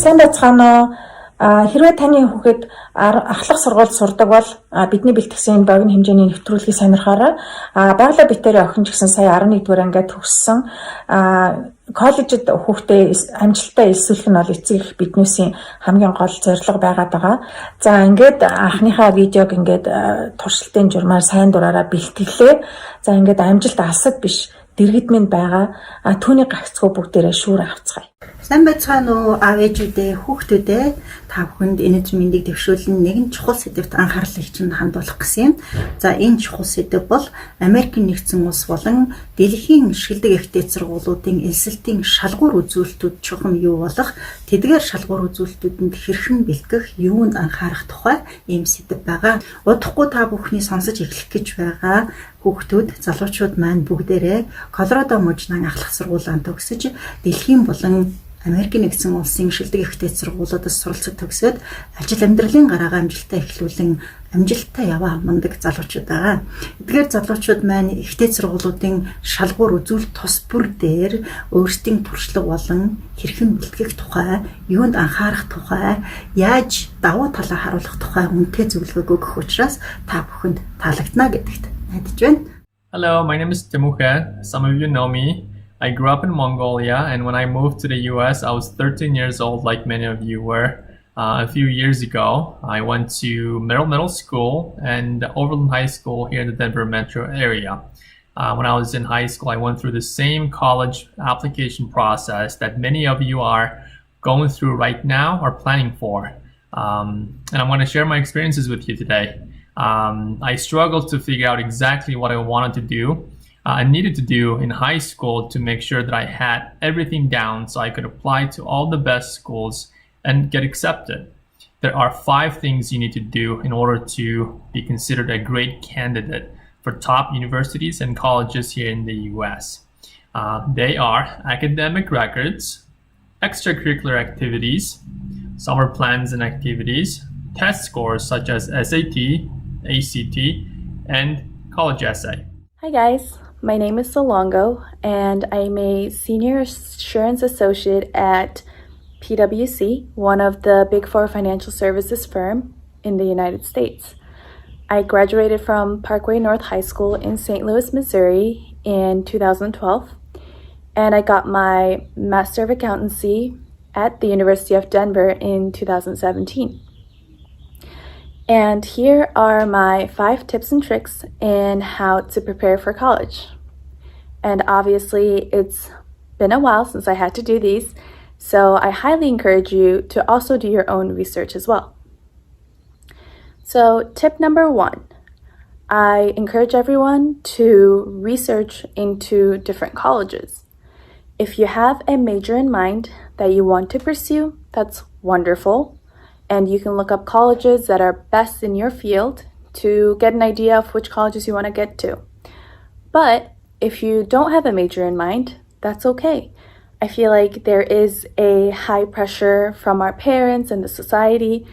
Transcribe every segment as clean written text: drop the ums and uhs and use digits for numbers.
Сайн байцгаана уу? Хэрвээ таны хүүхэд ахлах сургуульд сурдаг бол бидний бэлтгэсэн богино хэмжээний нэвтрүүлгийг сонирхоорой. Байгалаа битээрээ охин ч гэсэн сая 11-р ангид төгссөн. Коллежид хүүхдээ амжилттай элсүүлэх нь бол эцэг эх биднээсийн хамгийн гол зорилго байгаад байгаа. За ингээд анхныхаа видеог ингээд туршилтын журмаар сайн дураараа бэлтгэлээ. За ингээд амжилт алсад биш дэргэд минь байгаа. Түүний гагцхүү бүгдээрээ шүүр авцгаая. Сайн байцгаана уу аав ээжүүдээ, хүүхдүүдээ та бүхэнд энэч мэндийг дэвшүүлэн нэгэн чухал сэдвт анхаарлыг чинь хандуулах гэсэн юм. За энэ чухал сэдв бол Америкийн нэгдсэн улс болон дэлхийн шилдэг ихтэй сургуулиудын элсэлтийн шалгуур үзүүлэлтүүд чухам юу болох, тэдгээр шалгуур үзүүлэлтүүдэнд хэрхэн бэлтгэх, юунд анхаарах тухай ийм сэдв байгаа. Удахгүй та бүхний сонсож эхлэх гэж байгаа хүүхдүүд, залуучууд маань бүгдээрээ Колорадо мужийн ахлах сургуулианд төгсөж дэлхийн болон Америкийн нэгдсэн улсын шилдэг ихтэй сургуулиудаас суралцах төгсөөд ажил амьдралын гараагаа амжилттай эхлүүлэн амжилттай яваа амдаг залуучууд байгаа. Эдгээр залуучууд маань ихтэй сургуулиудын шалгуур үзүүлэлт тус бүр дээр өөрсдийн туршлага болон хэрхэн бэлтгэх тухай, юунд анхаарах тухай, яаж давуу талаа харуулах тухай үнэтэй зөвлөгөө өгөх учраас та бүхэнд таалагдана гэдэгт найдаж байна. Hello, my name is Timuke. Some of you know me. I grew up in Mongolia, and when I moved to the US, I was 13 years old, like many of you were. A few years ago, I went to middle school and Overland High School here in the Denver metro area. When I was in high school, I went through the same college application process that many of you are going through right now or planning for. And I want to share my experiences with you today. I struggled to figure out exactly what I wanted to do. I needed to do in high school to make sure that I had everything down so I could apply to all the best schools and get accepted. There are 5 things you need to do in order to be considered a great candidate for top universities and colleges here in the US. They are academic records, extracurricular activities, summer plans and activities, test scores such as SAT, ACT, and college essay. Hi guys. My name is Solongo, and I'm a senior assurance associate at PwC, one of the Big Four financial services firm in the United States. I graduated from Parkway North High School in St. Louis, Missouri in 2012, and I got my Master of Accountancy at the University of Denver in 2017. And here are my 5 tips and tricks in how to prepare for college. And obviously it's been a while since I had to do these, so I highly encourage you to also do your own research as well. So tip number 1, I encourage everyone to research into different colleges. If you have a major in mind that you want to pursue, that's wonderful. And you can look up colleges that are best in your field to get an idea of which colleges you want to get to. But if you don't have a major in mind, that's okay. I feel like there is a high pressure from our parents and the society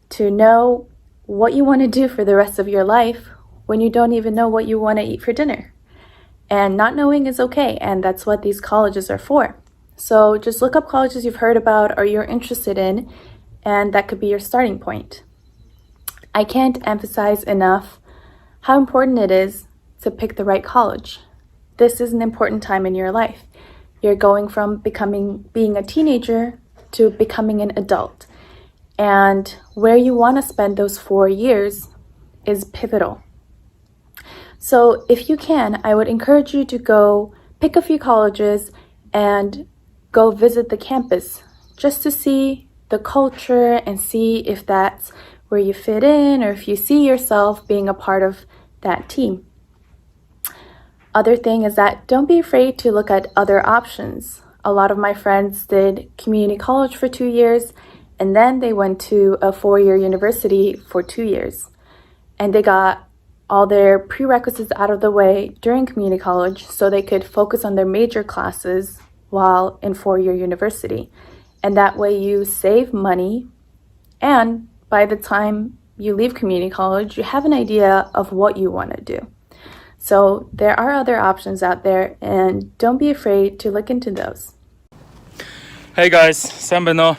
to know what you want to do for the rest of your life when you don't even know what you want to eat for dinner. And not knowing is okay, and that's what these colleges are for. So just look up colleges you've heard about or you're interested in, and that could be your starting point. I can't emphasize enough how important it is to pick the right college. This is an important time in your life. You're going from being a teenager to becoming an adult. And where you want to spend those 4 years is pivotal. So if you can, I would encourage you to go pick a few colleges and go visit the campus just to see the culture and see if that's where you fit in or if you see yourself being a part of that team. Other thing is that don't be afraid to look at other options. A lot of my friends did community college for 2 years, and then they went to a 4-year university for 2 years. And they got all their prerequisites out of the way during community college so they could focus on their major classes while in 4-year university. And that way you save money, and by the time you leave community college, you have an idea of what you want to do. So there are other options out there, and don't be afraid to look into those. Hey guys, сайн байна уу?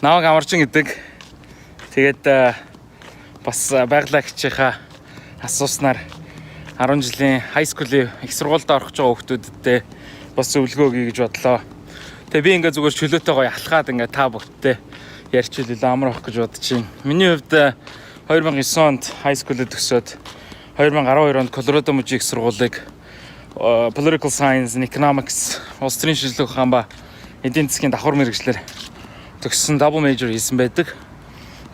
Намайг Амарчин гэдэг. Тэгээд бас байгалагчийнхаа асууснаар 10 жилийн high school-ийн их сургуульд орох гэж байгаа хүүхдүүдтэй бас зөвлөгөө өгье гэж бодлоо. Тэгээ би ингээд зүгээр чөлөөтэй гоё алхаад ингээд та бүгдтэй ярьчихвал амар авах гэж бодож байна. Миний хувьд 2009 онд high school-д төгсөөд 2012 онд Colorado мужийн их сургуулийг Political Science and Economics улс төрийн шинжилгээ ухаан ба эдийн засгийн давхар мэргэжлэр төгссөн double major хийсэн байдаг.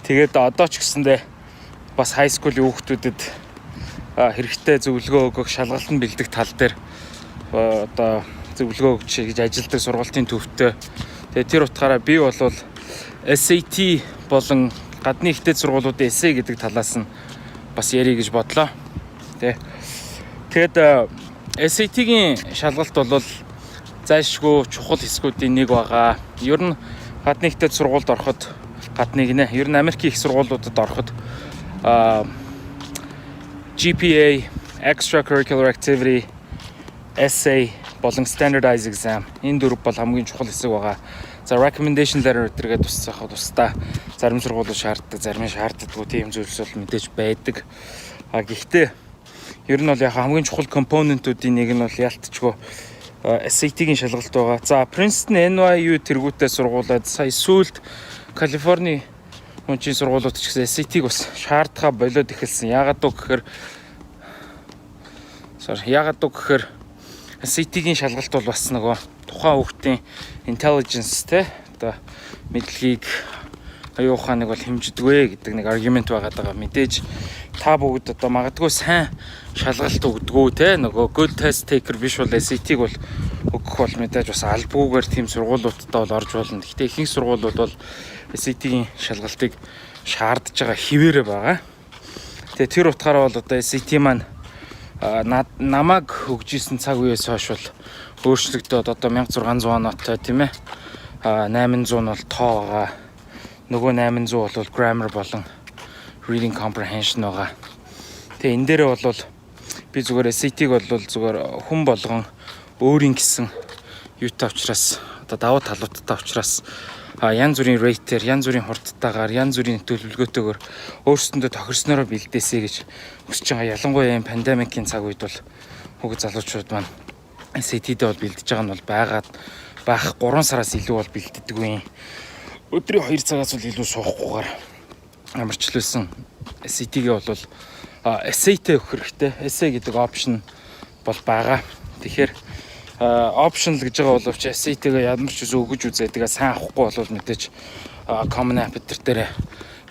Тэгээд одоо ч гэсэндээ бас high school-ийн хүүхдүүдэд хэрэгтэй зөвөлгөө өгөх, шалгалтанд бэлдэх тал дээр одоо зөвөлгөө өгч гэж ажилладаг сургуулийн төвтэй. Тэгээд тэр утгаараа би бол SAT болон гадны ихтэй сургуулиудын essay гэдэг талаас нь бас ярих гэж бодлоо. Тэгээд SAT-гийн шалгалт бол зайлшгүй чухал хэсгүүдийн нэг байгаа. Ер нь гадны ихтэй сургуульд ороход гадныг нэ. Ер нь Америкийн их сургуулиудад ороход GPA, extracurricular activity, essay болон standardized exam энэ дөрв бол хамгийн чухал хэсэг байгаа. За recommendation letter гэдэргээ тусахад тусдаа зарим сургуулиуд шаарддаг, зарим нь шаарддаггүй тийм зүйлс бол мэдээж байдаг. Гэхдээ ер нь бол яг хамгийн чухал компонентуудын нэг нь бол ялтчгүй SAT-гийн шалгалт байгаа. За Princeton, NYU тэргүүтэй сургуулиуд сая сүүлд Калифорни мужийн сургуулиуд ч гэсэн SAT-г бас шаардхаа болоод эхэлсэн. Яагаад үг гэхээр SAT-гийн шалгалт бол бас нөгөө тухайн хүүхдийн intelligence те одоо мэдлэгийг аюу ухааныг бол хэмждэгвэ гэдэг нэг аргумент байгаа даа. Мэдээж та бүгд одоо магадгүй сайн шалгалт өгдөггүй те нөгөө good test taker биш бол SAT-г бол өгөх бол мэдээж бас албагүйгээр тийм сургуулиудтай бол орж болно. Гэхдээ ихэнх сургуулиуд бол SAT-гийн шалгалтыг шаардж байгаа хിവэрэ байгаа. Тэгээ тэр утгаараа бол одоо SAT маань намайг хөгжижсэн цаг үеэс хойш бол өөрчлөгдөөд одоо 1600 оноотой тийм ээ 800 нь бол тоо байгаа. Нөгөө 800 бол grammar болон reading comprehension байгаа. Тэгээ энэ дээрээ бол би зүгээр SAT-г бол зүгээр хүн болгон өөрийн гэсэн юутай учраас одоо давуу талуудтай учраас янз бүрийн rate-ээр, янз бүрийн хурдтайгаар, янз бүрийн төлөвлөгөөтэйгээр өөрсдөндөө тохирснороо бэлдээсэй гэж хүсэж байгаа. Ялангуяа энэ пандемикийн цаг үед бол хүүхэд залуучууд маань SAT-д бол бэлдэж байгаа нь бол байх 3 сараас илүү бол бэлддэг үе. Өдрийн 2 цагаас бол илүү суухгүйгээр амарчлуулсан SAT-гээ бол essay-тэй өгөх хэрэгтэй. Essay гэдэг option бол байгаа. Тэгэхээр optional гэж байгаа боловч SAT-гээ ямар ч үгүй өгж үзээдгээ сайн авахгүй бол мэдээж common app дээр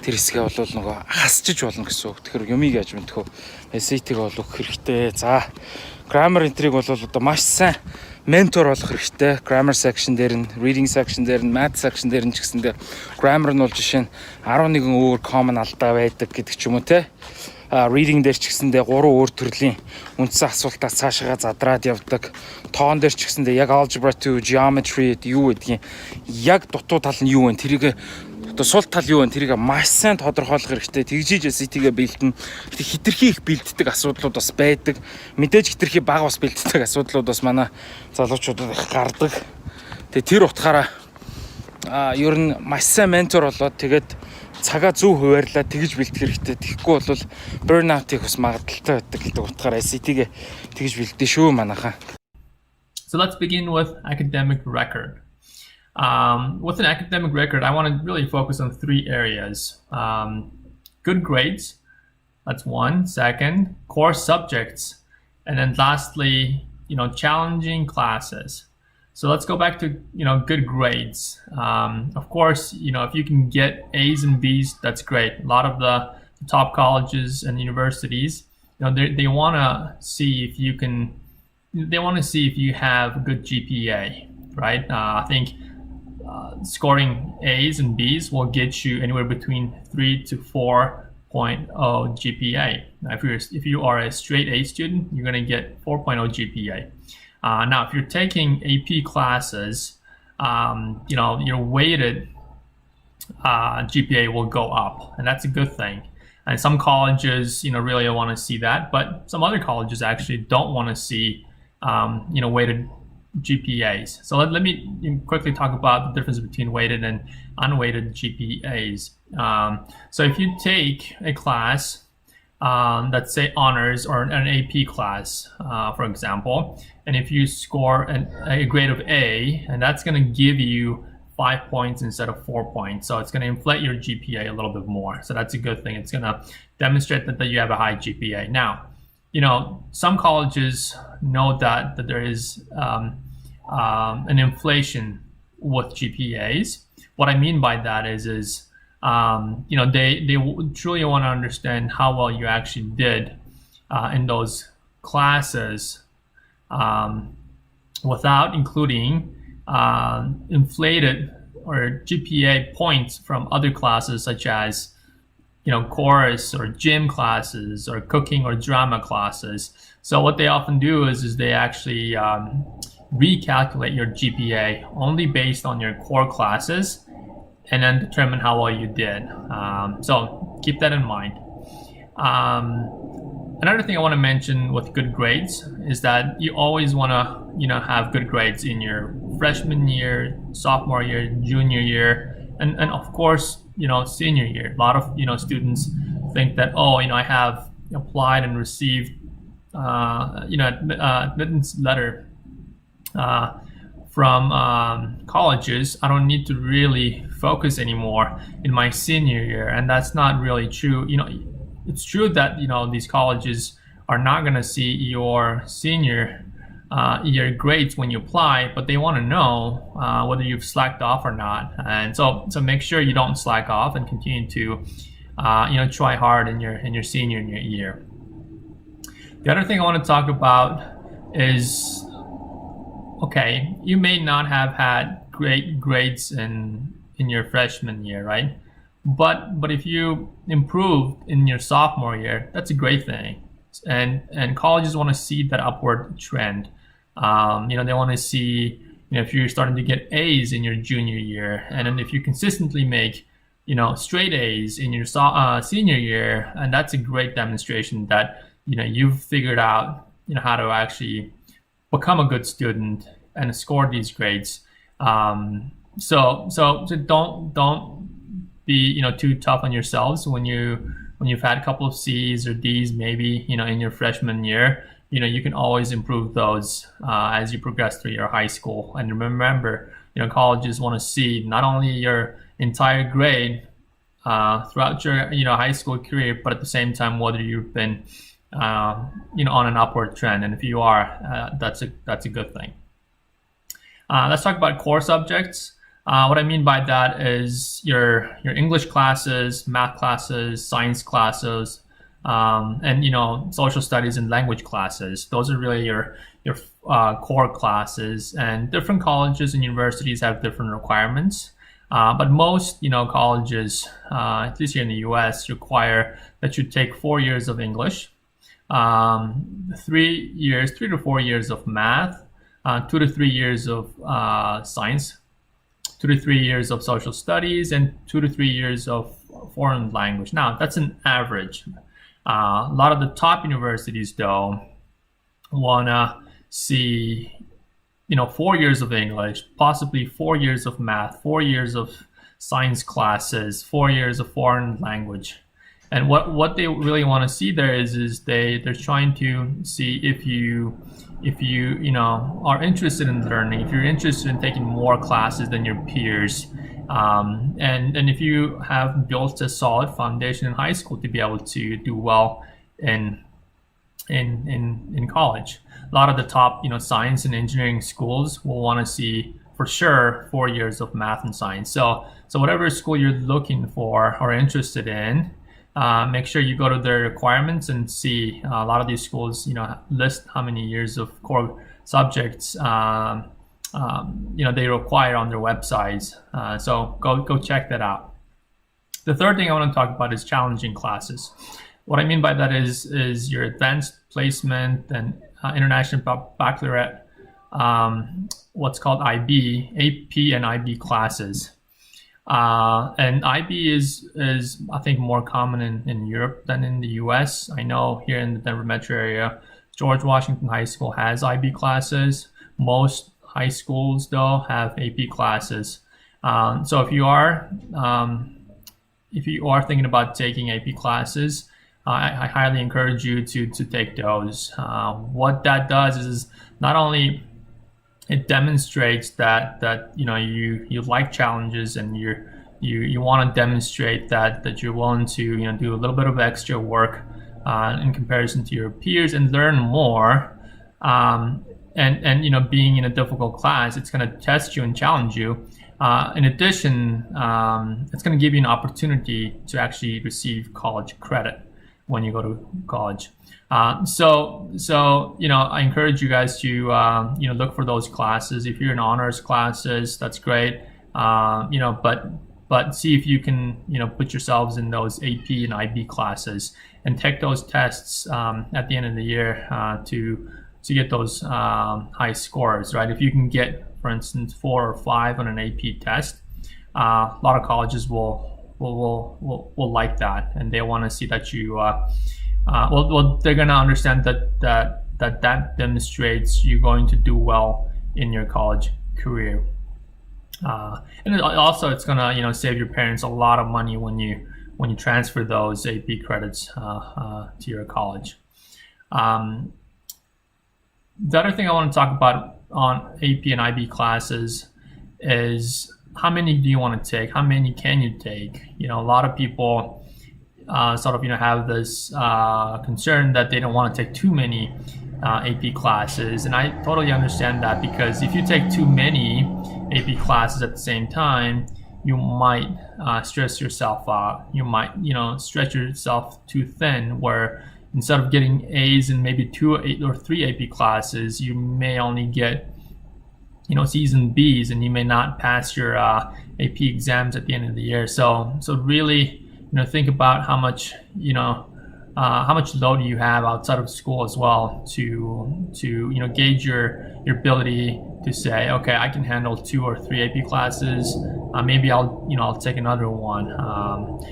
тэр хэсгээ бол нөгөө хасчиж болно гэсэн үг. Тэгэхээр юмыг яаж мэдэх вэ? SAT-г бол өгөх хэрэгтэй. За grammar энтриг бол одоо маш сайн ментор болох хэрэгтэй. Grammar section дээр нь, reading section дээр нь, math section дээр нь ч гэсэндээ grammar нь бол жишээ нь 11 өөр common алдаа байдаг гэдэг ч юм уу те. Reading дээр ч гэсэндээ 3 өөр төрлийн үндсэн асуултаас цаашаа задраад явдаг. Тоон дээр ч гэсэндээ яг algebra 2, geometry юу гэдгийг яг дутуу тал нь юу вэ? Тэрийг одоо сул тал юу вэ? Тэрийг маш сайн тодорхойлох хэрэгтэй. Тэгжиж SAT-гээ бэлдэн. Гэтэ хитрхи их бэлддэг асуудлууд бас байдаг. Мэдээж хитрхи бага бас бэлддэг асуудлууд бас манай залуучуудад их гардаг. Тэгээ тэр утгаараа ер нь маш сайн ментор болоод тэгээд цагаа зөв хуваарлаа тэгж бэлдэх хэрэгтэй. Тэгэхгүй бол burnout-ийг бас магадaltaй байдаг гэдэг утгаараа SAT-гээ тэгж бэлдэн шүү манайхаа. So let's begin with academic record. With an academic record, I want to really focus on 3 areas. Good grades, that's one. Second, core subjects. And then lastly, challenging classes. So let's go back to, good grades. Of course, if you can get A's and B's, that's great. A lot of the top colleges and universities, they want to see if you have a good GPA, right? I think scoring A's and B's will get you anywhere between 3 to 4.0 GPA. Now, if you are a straight A student, you're going to get 4.0 GPA. Now, if you're taking AP classes, your weighted GPA will go up, and that's a good thing. And some colleges, really want to see that, but some other colleges actually don't want to see, weighted GPAs. So let me quickly talk about the difference between weighted and unweighted GPAs. So if you take a class, let's say honors or an AP class, for example, and if you score a grade of A, and that's going to give you 5 points instead of 4 points. So it's going to inflate your GPA a little bit more. So that's a good thing. It's going to demonstrate that you have a high GPA. Now, some colleges know that there is an inflation with GPAs. What I mean by that is they truly want to understand how well you actually did in those classes without including inflated or GPA points from other classes such as chorus or gym classes or cooking or drama classes. So what they often do is they actually recalculate your GPA only based on your core classes and then determine how well you did. So keep that in mind. Another thing I want to mention with good grades is that you always want to have good grades in your freshman year, sophomore year, junior year, and of course senior year. A lot of students think that I have applied and received admittance letter from colleges. I don't need to really focus anymore in my senior year, and that's not really true. It's true that these colleges are not going to see your senior year grades when you apply, but they want to know whether you've slacked off or not. And so make sure you don't slack off and continue to try hard in your senior year. The other thing I want to talk about is, okay, you may not have had great grades in your freshman year, right? But if you improved in your sophomore year, that's a great thing. And colleges want to see that upward trend. They want to see if you're starting to get A's in your junior year, and then if you consistently make straight A's in your senior year, and that's a great demonstration that you've figured out how to actually become a good student and score these grades. So don't be too tough on yourselves when you've had a couple of C's or D's maybe in your freshman year. You can always improve those as you progress through your high school. And remember, colleges want to see not only your entire grade throughout your high school career, but at the same time whether you've been on an upward trend. And if you are, that's a good thing. Let's talk about core subjects. What I mean by that is your English classes, math classes, science classes, and social studies and language classes. Those are really your core classes. And different colleges and universities have different requirements. But most colleges, at least here in the U.S., require that you take 4 years of English, 3 to 4 years of math, 2 to 3 years of science, 2 to 3 years of social studies, and 2 to 3 years of foreign language. Now, that's an average. A lot of the top universities, though, want to see 4 years of English, possibly 4 years of math, 4 years of science classes, 4 years of foreign language. And what they really want to see there is they're trying to see if you are interested in learning, if you're interested in taking more classes than your peers, and if you have built a solid foundation in high school to be able to do well in college. A lot of the top science and engineering schools will want to see for sure 4 years of math and science. So whatever school you're looking for or interested in, make sure you go to their requirements and see. A lot of these schools list how many years of core subjects they require on their websites. So go check that out. The third thing I want to talk about is challenging classes. What I mean by that is your advanced placement and international baccalaureate, what's called IB, AP and IB classes. And IB is I think more common in Europe than in the US. I know here in the Denver metro area, George Washington High School has IB classes. Most high schools though have AP classes. So if you are thinking about taking AP classes, I highly encourage you to take those. What that does is not only it demonstrates that you like challenges and you want to demonstrate that you're willing to do a little bit of extra work in comparison to your peers and learn more. And being in a difficult class, it's going to test you and challenge you. In addition, it's going to give you an opportunity to actually receive college credit when you go to college. So I encourage you guys to look for those classes. If you're in honors classes, that's great. But see if you can put yourselves in those AP and IB classes and take those tests at the end of the year to get those high scores, right? If you can get, for instance, 4 or 5 on an AP test, a lot of colleges will like that, and they want to see that you they're going to understand that demonstrates you're going to do well in your college career. And also it's going to save your parents a lot of money when you transfer those AP credits to your college. The other thing I want to talk about on AP and IB classes is how many do you want to take? How many can you take? A lot of people have this concern that they don't want to take too many AP classes, and I totally understand that, because if you take too many AP classes at the same time, you might stress yourself out. You might stretch yourself too thin, where instead of getting A's in maybe 2 or 3 AP classes, you may only get C's and B's, and you may not pass your AP exams at the end of the year. So really think about how much load you have outside of school as well, to gauge your ability to say, okay, I can handle 2 or 3 AP classes. Maybe I'll take another one.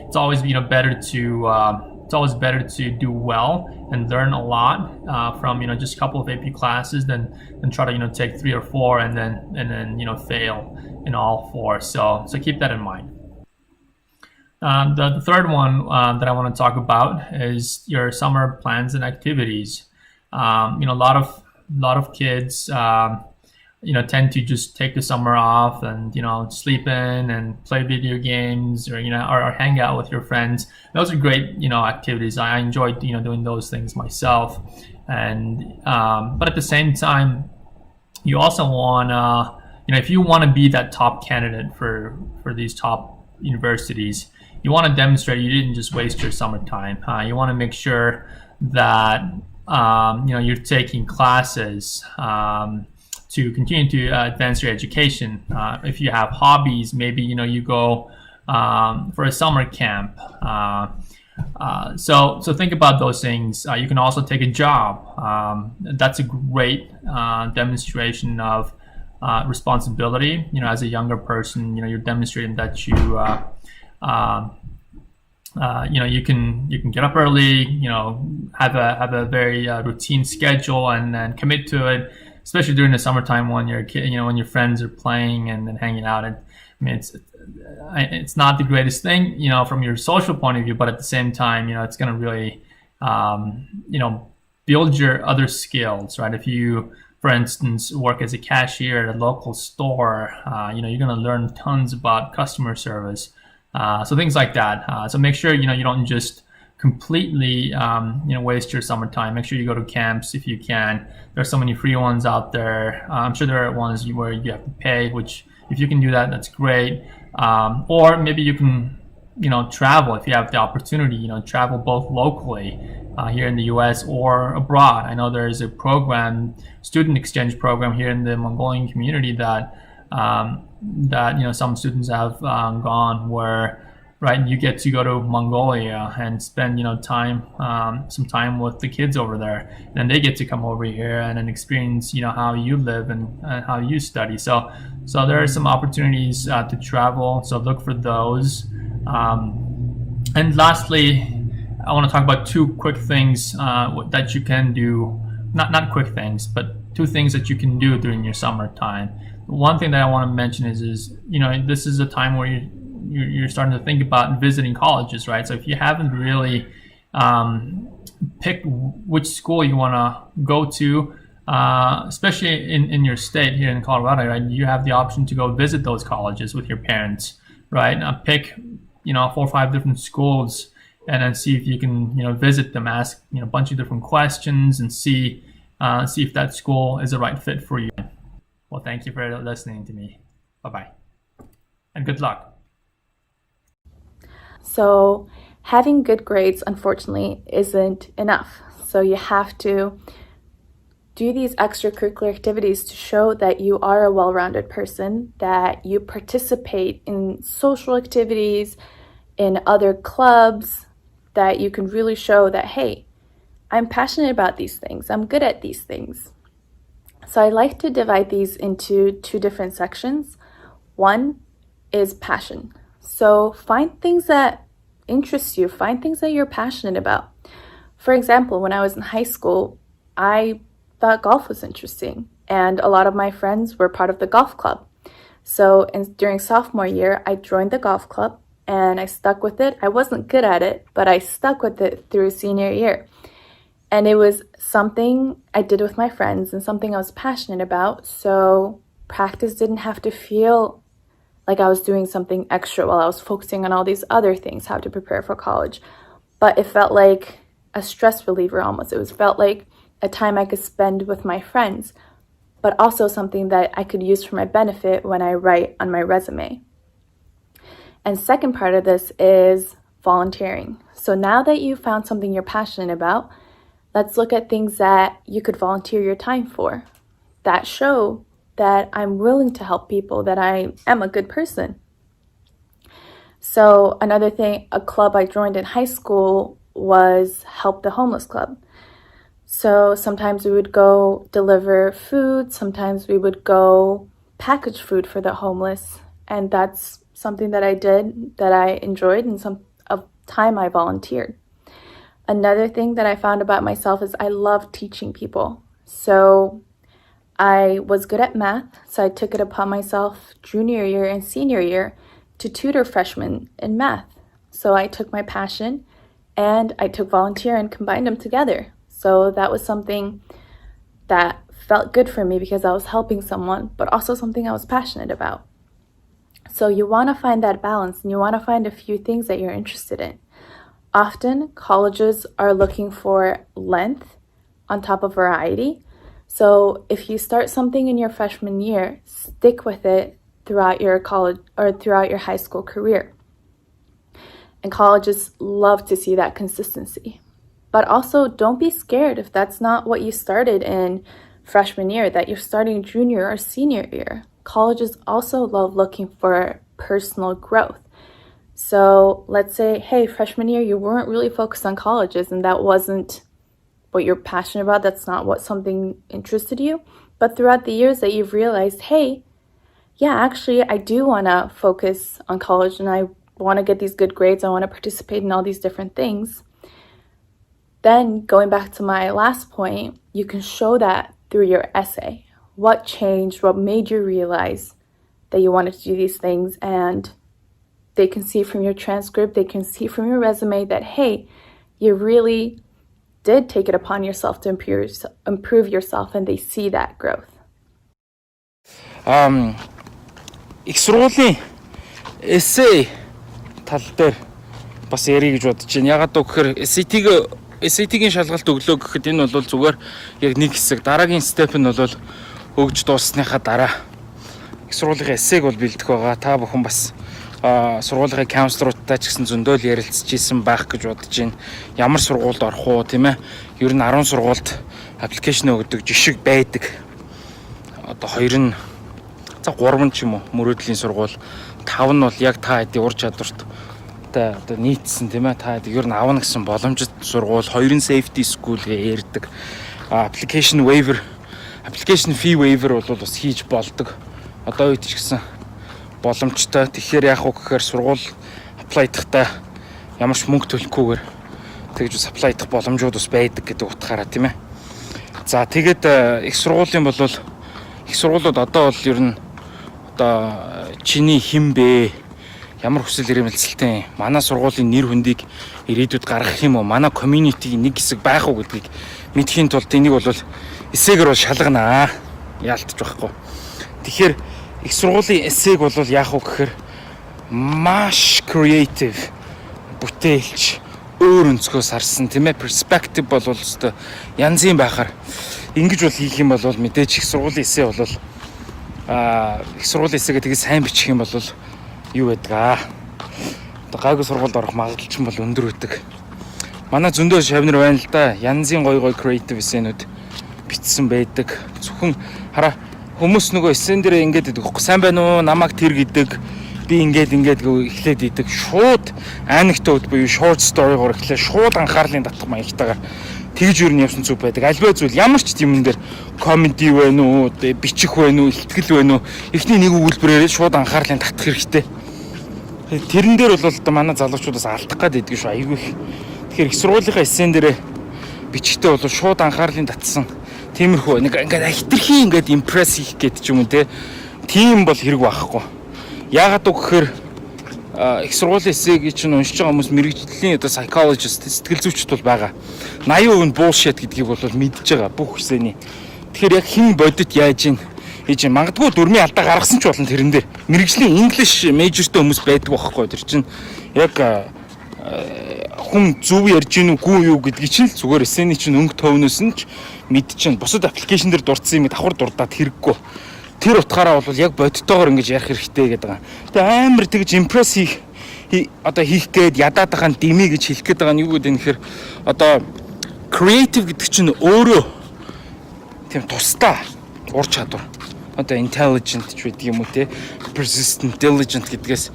It's always better to do well and learn a lot from just a couple of AP classes than try to take 3 or 4 and then fail in all 4. So keep that in mind. The third one that I want to talk about is your summer plans and activities. A lot of kids tend to just take the summer off and sleep in and play video games, or or hang out with your friends. Those are great activities. I enjoy doing those things myself, and but at the same time, you also want if you want to be that top candidate for these top universities, you want to demonstrate you didn't just waste your summertime. You want to make sure that you're taking classes to continue to advance your education. If you have hobbies, maybe you go for a summer camp. So think about those things. You can also take a job. That's a great demonstration of responsibility. As a younger person, you're demonstrating that you can get up early, have a very routine schedule, and then commit to it, especially during the summertime when you're a kid, when your friends are playing and then hanging out. And it's not the greatest thing, from your social point of view, but at the same time, it's going to really, build your other skills, right? If you, for instance, work as a cashier at a local store, you're going to learn tons about customer service. So things like that. So make sure, you don't just completely, waste your summertime. Make sure you go to camps if you can. There's so many free ones out there. I'm sure there are ones where you have to pay, which if you can do that, that's great. Or maybe you can, travel if you have the opportunity, travel both locally here in the US or abroad. I know there's a program, student exchange program here in the Mongolian community that some students have gone, where you get to go to Mongolia and spend some time with the kids over there, and then they get to come over here and then experience how you live and how you study. So there are some opportunities to travel, so look for those. And lastly, I want to talk about 2 quick things that you can do. Not quick things, but two things that you can do during your summertime. One thing that I want to mention is this is a time where you're starting to think about visiting colleges, right? So if you haven't really picked which school you want to go to, especially in your state here in Colorado, right? You have the option to go visit those colleges with your parents, right? Pick 4 or 5 different schools and then see if you can visit them, ask a bunch of different questions, and see if that school is the right fit for you. Well, thank you for listening to me. Bye-bye. And good luck. So having good grades, unfortunately, isn't enough. So you have to do these extracurricular activities to show that you are a well-rounded person, that you participate in social activities, in other clubs, that you can really show that, hey, I'm passionate about these things, I'm good at these things. So I like to divide these into 2 different sections. One is passion. So find things that interest you, find things that you're passionate about. For example, when I was in high school, I thought golf was interesting, and a lot of my friends were part of the golf club. So during sophomore year, I joined the golf club and I stuck with it. I wasn't good at it, but I stuck with it through senior year. And it was something I did with my friends and something I was passionate about. So practice didn't have to feel like I was doing something extra while I was focusing on all these other things, how to prepare for college. But it felt like a stress reliever almost. It felt like a time I could spend with my friends, but also something that I could use for my benefit when I write on my resume. And second part of this is volunteering. So now that you've found something you're passionate about, let's look at things that you could volunteer your time for that show that I'm willing to help people, that I am a good person. So another thing, a club I joined in high school was Help the Homeless Club. So sometimes we would go deliver food, sometimes we would go package food for the homeless, and that's something that I did that I enjoyed, and some of time I volunteered. Another thing that I found about myself is I love teaching people. So I was good at math, so I took it upon myself junior year and senior year to tutor freshmen in math. So I took my passion and I took volunteer and combined them together. So that was something that felt good for me because I was helping someone, but also something I was passionate about. So you want to find that balance, and you want to find a few things that you're interested in. Often colleges are looking for length on top of variety. So if you start something in your freshman year, stick with it throughout your college or throughout your high school career. And colleges love to see that consistency. But also don't be scared if that's not what you started in freshman year, that you're starting junior or senior year. Colleges also love looking for personal growth. So let's say, hey, freshman year, you weren't really focused on colleges and that wasn't what you're passionate about. That's not what something interested you. But throughout the years that you've realized, hey, yeah, actually, I do want to focus on college and I want to get these good grades. I want to participate in all these different things. Then going back to my last point, you can show that through your essay. What changed? What made you realize that you wanted to do these things? And they can see from your transcript, they can see from your resume that, hey, you really did take it upon yourself to improve yourself, and they see that growth. Их сургуулийн эссе тал дээр бас ярих гэж бодож байна. Ягаад гэвэл SAT-гийн шалгалт өглөө гэхэд энэ бол зүгээр яг нэг хэсэг. Дараагийн степ нь бол өгж дууссныхаа дараа их сургуулийн эссег бол бэлдэх байгаа. Та бүхэн бас сургуулийн каунслеруудтай ч гэсэн зөндөөл ярилцж ийсэн байх гэж бодож байна. Ямар сургуульд орох уу, тийм ээ? Ер нь 10 сургуульд аппликейшн өгдөг жишг байдаг. Одоо 2 нь 3 ч юм уу мөрөөдлийн сургууль, 5 нь бол яг та хэдийн ур чадварт одоо нийцсэн, тийм ээ? Та ер нь авна гэсэн боломжит сургууль, 2 нь safety school гэж ярьдаг. Application fee waiver бол бас хийж болдог. Одоо үед ч гэсэн боломжтой. Тэгэхээр яах вэ гэхээр сургууль apply дахтаа ямар ч мөнгө төлөхгүйгээр тэгж apply дах боломжууд бас байдаг гэдэг утгаараа, тийм ээ. За тэгээд их сургуулийн болвол их сургуулиуд одоо бол ер нь одоо чиний хэн бэ? Ямар хүсэл эрмэлзэлтэй манай сургуулийн нэр хүндийг ирээдүйд гаргах юм уу? Манай community-ийн нэг хэсэг байх уу гэдгийг мэдхийн тулд энийг бол эсээгээр бол шалганаа. Яалтж байхгүй. Тэгэхээр их сургуулийн эсээг бол яах вэ гэхээр маш creative бүтээлч өөр өнцгөөс харсан тийм ээ perspective бол өстой янзын байхаар ингэж бол хийх юм бол мэдээж их сургуулийн эсэ бол их сургуулийн эсэгээ тэгээ сайн бичих юм бол юу гэдэг одоо гайгүй сургуульд орох магадлал ч бол өндөр үүдэг. Манай зөндөө шавнар байна л да. Янзын гой creative эсэнүүд бичсэн байдаг. Зөвхөн хараа хүмүүс нөгөө эсэн дээр ингэж идэг. Сайн байна уу? Намайг тэр гэдэг. Би ингэж эхлээд идэг. Шууд анекдот буюу short story-гоор эхлээ шууд анхаарлын татах маягтайгаар тэгж юу н явсан зүг байдаг. Альва зүйл ямар ч юм дээр комеди байна уу, бичих байна уу, ихтгэл байна уу, эхний нэг өгүүлбэрээр шууд анхаарлын татах хэрэгтэй. Тэрэн дээр бол одоо манай залуучуудаас алдах гад идэх шүү айгүй их. Тэгэхээр их сургуулийнхаа эсэн дээр бичгтээ бол шууд анхаарлын татсан. Тиймэрхүү нэг ингээд хитрхи ингээд импресс хийх гэдэг ч юм уу те. Тийм бол хэрэг байхгүй. Яагаад үг гэхээр их сургуулийн эсээг чинь уншиж байгаа хүмүүс мэрэгжлийн одоо psychologist сэтгэл зүйчд бол байгаа. 80% нь bullshit гэдгийг бол мэдж байгаа бүх эсэний. Тэгэхээр яг хэн бодит яаж ийн хийж магадгүй дөрмийн алдаа гаргасан ч болно тэрэн дээр. Мэрэгжлийн English majorтэй хүмүүс байдаг байхгүй. Тэр чинь яг хүн зөв ярьж гин үгүй юу гэдгийг чинь л зүгээр эсэний чинь өнгө төвнөөс нь ч мэд чинь бусад аппликейшн дээр дурдсан юм давхар дурдаад хэрэггүй. Тэр утгаараа бол яг бодтойгоор ингэж ярих хэрэгтэй гэдэг байгаа. Тэгээ амар тэгж импресс хийх гээд ядаад байгаа нь дими гэж хэлэх гээд байгаа нь юу гэдэг нь гэхээр одоо creative гэдэг чинь өөрөө тийм тусдаа ур чадвар. Одоо intelligent ч байдаг юм уу те persistent diligent гэдгээс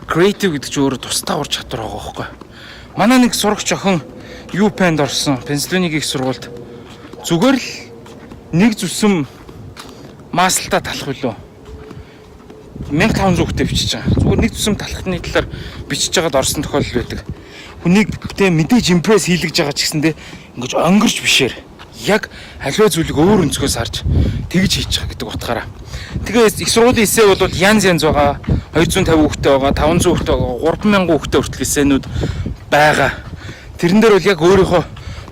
creative гэдэг чинь өөрөө тусдаа ур чадвар байгаа байхгүй. Манай нэг сурагч охин UPenn-д орсон Пенсильванийн их сургуульд зүгээр л нэг зүсэм маслтаа талах билүү 1500 хүнтэй бичиж байгаа. Зүгээр нэг зүсэм талхны талаар бичиж байгаад орсон тохиолдол байдаг. Хүнийг тэ мэдээж импресс хийлгэж байгаа ч гэсэндээ ингэж онгорч бишээр яг аливаа зүйлийг өөр өнцгөөс харж тэгж хийж байгаа гэдэг утгаараа. Тэгээд их сургуулийн эсэ бол янз байгаа. 250 хүүхдэд байгаа, 500 хүүхдэд байгаа, 3000 хүүхдэд хүртэл эсэнүүд байгаа. Тэрэн дээр бол яг өөрийнхөө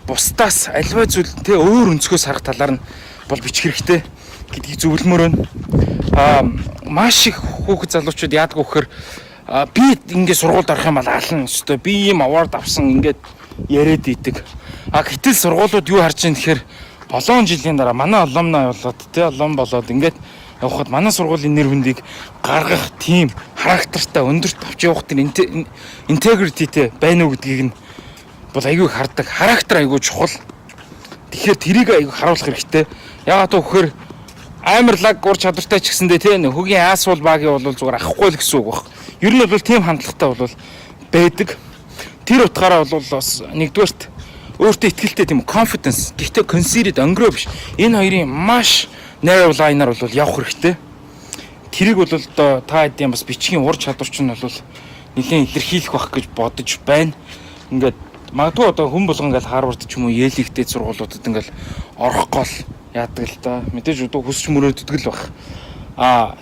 бусдаас аливаа зүйл тэ өөр өнцгөөс харах талаар нь бол бичих хэрэгтэй гэдгийг зөвлөмөр байна. Маш их хүүхэд залуучууд яадаг вэ гэхээр би ингээд сургуульд орох юм бол ална өстой би ийм award авсан ингээд яриад идэг. Гэтэл сургуулиуд юу харж байгаа гэхээр болон жилийн дараа манай alumni болоод тэ alum болоод ингээд явхад манай сургуулийн нэр хүндийг гаргах тийм характертай өндөрт авч явах тийм интегриtyтэй байна уу гэдгийг нь бол айгүй хардаг. Характер айгүй чухал. Тэгэхээр тэрийг айгүй харуулах хэрэгтэй. Яагаад гэвэл амар лаг ур чадвартай ч гэсэндээ тийм хөгийн аасвал багийн бол зүгээр авахгүй л гэсэн үг баг. Ер нь бол тийм хандлагатай бол байдаг. Тэр утгаараа бол бас нэгдүгээрт өөртөө ихтэй тийм confidence гэхдээ conceited өнгөрөө биш. Энэ хоёрын маш narrow line-аар бол явах хэрэгтэй. Тэрийг бол одоо та хэдийн бас бичгийн ур чадвар ч нь бол нэлийн илэрхийлэх байх гэж бодож байна. Ингээд магадгүй одоо хүн болгон ингээл Харвард ч юм уу Yale-тэй сургуулиудад ингээл орох гол яадаг л да. Мэдээж одоо хүсч мөрөөддөг л баг.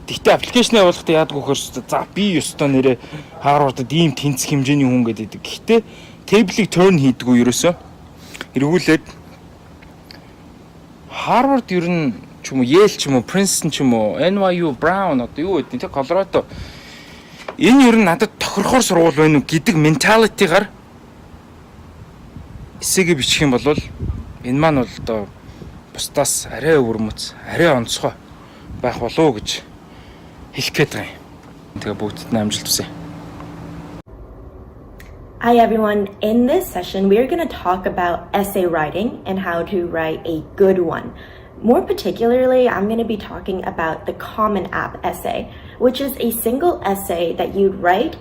Тэгтээ аппликейшнээ явуулахдаа яадаг вөхөр за би ёстой нэрээ Харвардад ийм тэнцэх хэмжээний хүн гэдэг. Гэхдээ тейблийг turn хийдэггүй ерөөсөө. Эргүүлээд Харвард ер нь ч юм уу Yale ч юм уу Princeton ч юм уу NYU Brown одоо юу гэдэг тийм Colorado энэ ер нь надад тохирохоор сургууль байна уу гэдэг менталитигаар эсэгээ бичих юм бол энэ маань бол одоо бусдаас арай өвөрмөц, арай онцгой байх болов уу гэж хэлэх гээд байгаа юм. Тэгээ бүгдд нь амжилт хүсье. Hi everyone, in this session we are going to talk about essay writing and how to write a good one. More particularly, I'm going to be talking about the Common App essay, which is a single essay that you'd write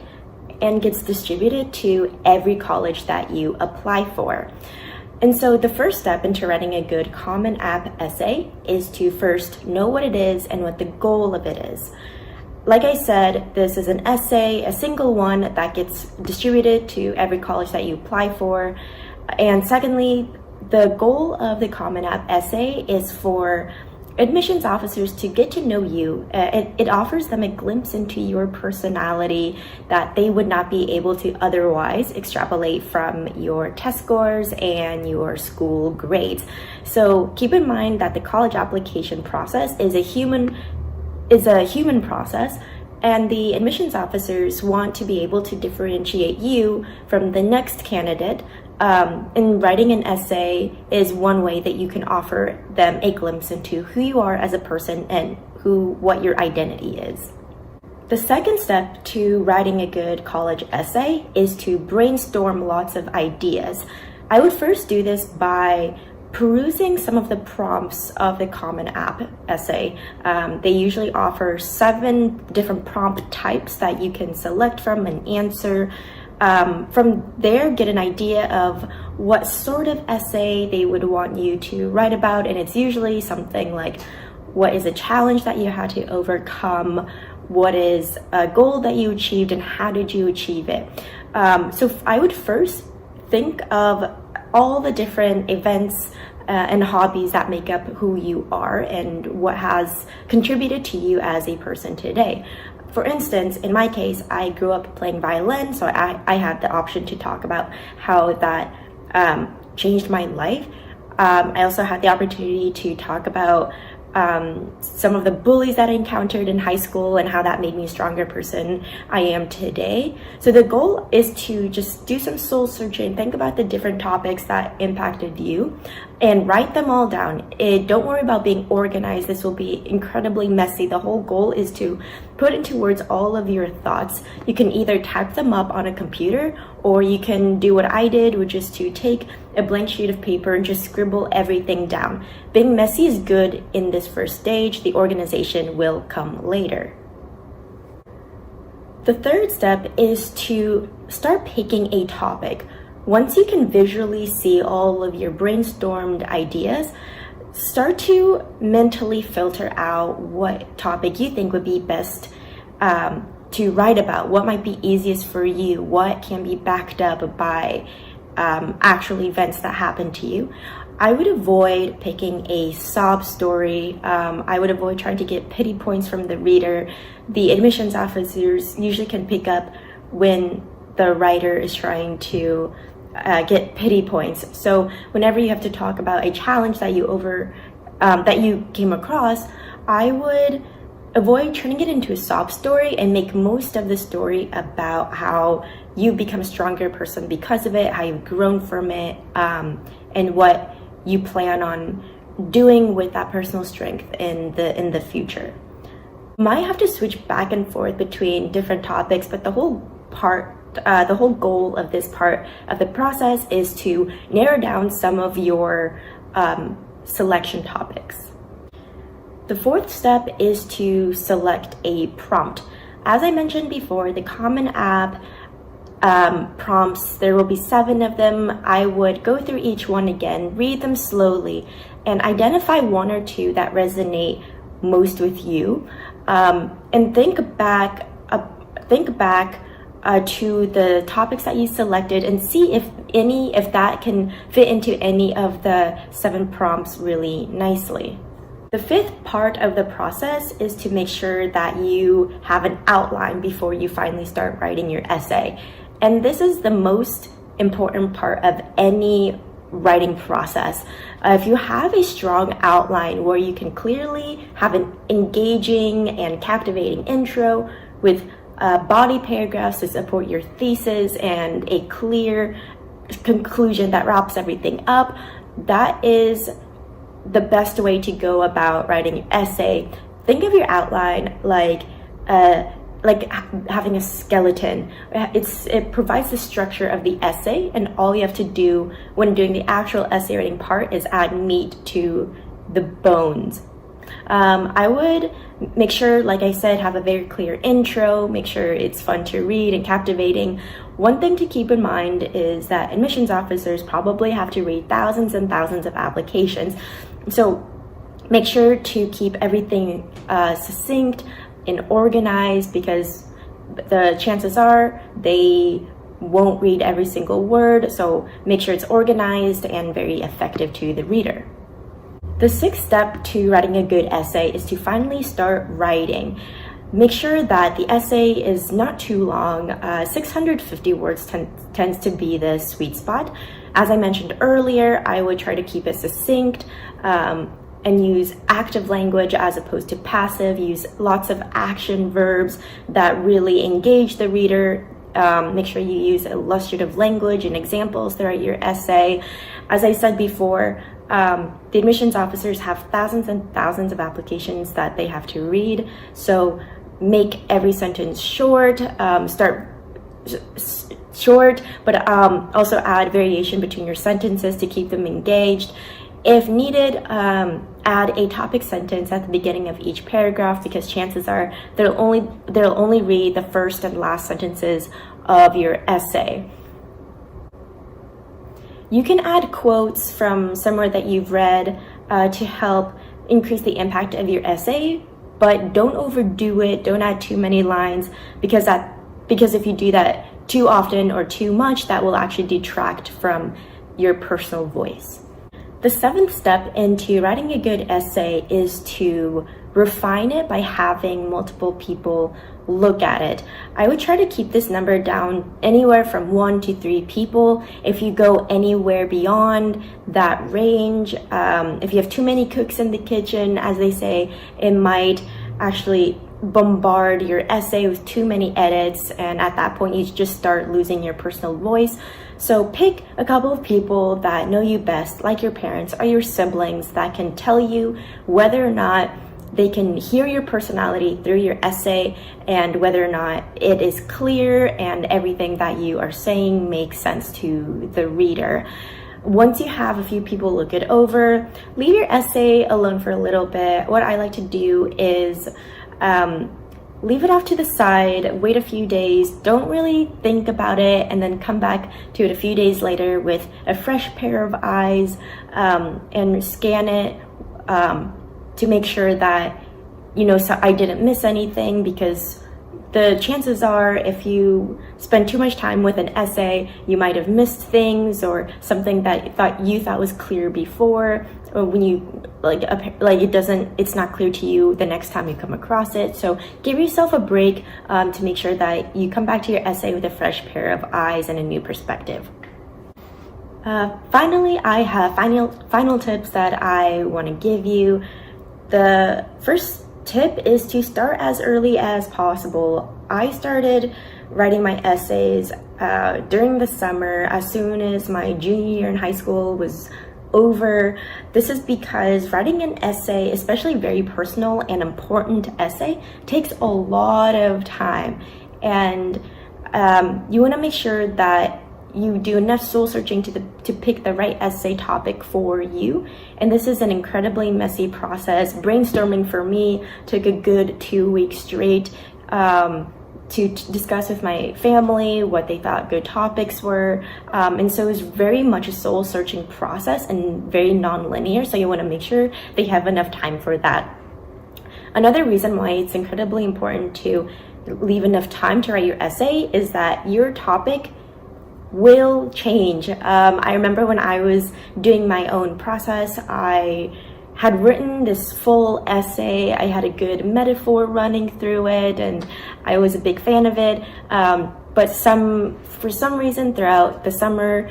and gets distributed to every college that you apply for. And so the first step into writing a good Common App essay is to first know what it is and what the goal of it is. Like I said, this is an essay, a single one that gets distributed to every college that you apply for. And secondly, the goal of the Common App essay is for admissions officers to get to know you. It offers them a glimpse into your personality that they would not be able to otherwise extrapolate from your test scores and your school grades. So keep in mind that the college application process is a human process, and the admissions officers want to be able to differentiate you from the next candidate. And writing an essay is one way that you can offer them a glimpse into who you are as a person and what your identity is. The second step to writing a good college essay is to brainstorm lots of ideas. I would first do this by perusing some of the prompts of the Common App essay. They usually offer 7 different prompt types that you can select from and answer. From there, get an idea of what sort of essay they would want you to write about, and it's usually something like, what is a challenge that you had to overcome? What is a goal that you achieved, and how did you achieve it? So I would first think of all the different events and hobbies that make up who you are and what has contributed to you as a person today. For instance, in my case, I grew up playing violin, so I had the option to talk about how that changed my life. I also had the opportunity to talk about some of the bullies that I encountered in high school and how that made me a stronger person I am today. So the goal is to just do some soul searching, think about the different topics that impacted you, and write them all down. Don't worry about being organized. This will be incredibly messy. The whole goal is to put into words all of your thoughts. You can either type them up on a computer, or you can do what I did, which is to take a blank sheet of paper and just scribble everything down. Being messy is good in this first stage. The organization will come later. The third step is to start picking a topic. Once you can visually see all of your brainstormed ideas, start to mentally filter out what topic you think would be best to write about, what might be easiest for you, what can be backed up by actual events that happen to you. I would avoid picking a sob story. I would avoid trying to get pity points from the reader. The admissions officers usually can pick up when the writer is trying to get pity points. So whenever you have to talk about a challenge that you came across, I would avoid turning it into a sob story and make most of the story about how you become a stronger person because of it, how you've grown from it, and what you plan on doing with that personal strength in the future. You might have to switch back and forth between different topics, but the whole goal of this part of the process is to narrow down some of your selection topics. The fourth step is to select a prompt. As I mentioned before, the Common App prompts, there will be 7 of them. I would go through each one again, read them slowly, and identify 1 or 2 that resonate most with you, and think back to the topics that you selected and see if that can fit into any of the 7 prompts really nicely. The fifth part of the process is to make sure that you have an outline before you finally start writing your essay. And this is the most important part of any writing process. If you have a strong outline where you can clearly have an engaging and captivating intro with body paragraphs to support your thesis and a clear conclusion that wraps everything up, that is the best way to go about writing an essay. Think of your outline like having a skeleton. It provides the structure of the essay, and all you have to do when doing the actual essay writing part is add meat to the bones. I would make sure, like I said, have a very clear intro, make sure it's fun to read and captivating. One thing to keep in mind is that admissions officers probably have to read thousands and thousands of applications. So make sure to keep everything succinct and organized, because the chances are they won't read every single word, so make sure it's organized and very effective to the reader. The sixth step to writing a good essay is to finally start writing. Make sure that the essay is not too long. 650 words tends to be the sweet spot. As I mentioned earlier, I would try to keep it succinct and use active language as opposed to passive. Use lots of action verbs that really engage the reader. Make sure you use illustrative language and examples throughout your essay. As I said before, the admissions officers have thousands and thousands of applications that they have to read. So make every sentence short, start short, but also add variation between your sentences to keep them engaged. If needed, add a topic sentence at the beginning of each paragraph, because chances are they'll only read the first and last sentences of your essay. You can add quotes from somewhere that you've read to help increase the impact of your essay, but don't overdo it. Don't add too many lines, because if you do that too often or too much, that will actually detract from your personal voice. The seventh step into writing a good essay is to refine it by having multiple people look at it. I would try to keep this number down anywhere from 1 to 3 people. If you go anywhere beyond that range, if you have too many cooks in the kitchen, as they say, it might actually bombard your essay with too many edits, and at that point you just start losing your personal voice. So pick a couple of people that know you best, like your parents or your siblings, that can tell you whether or not they can hear your personality through your essay and whether or not it is clear and everything that you are saying makes sense to the reader. Once you have a few people look it over, leave your essay alone for a little bit. What I like to do is leave it off to the side, wait a few days, don't really think about it, and then come back to it a few days later with a fresh pair of eyes and scan it to make sure that, so I didn't miss anything, because the chances are if you spend too much time with an essay, you might have missed things or something that you thought was clear before, or when you it's not clear to you the next time you come across it. So give yourself a break to make sure that you come back to your essay with a fresh pair of eyes and a new perspective. Finally, I have final tips that I want to give you. The first tip is to start as early as possible. I started writing my essays during the summer, as soon as my junior year in high school was over. This is because writing an essay, especially very personal and important essay, takes a lot of time, and you want to make sure that you do enough soul searching to pick the right essay topic for you. And this is an incredibly messy process. Brainstorming for me took a good 2 weeks straight to discuss with my family what they thought good topics were. And so it was very much a soul searching process and very non-linear. So you want to make sure they have enough time for that. Another reason why it's incredibly important to leave enough time to write your essay is that your topic will change. I remember when I was doing my own process, I had written this full essay. I had a good metaphor running through it, and I was a big fan of it. But for some reason throughout the summer,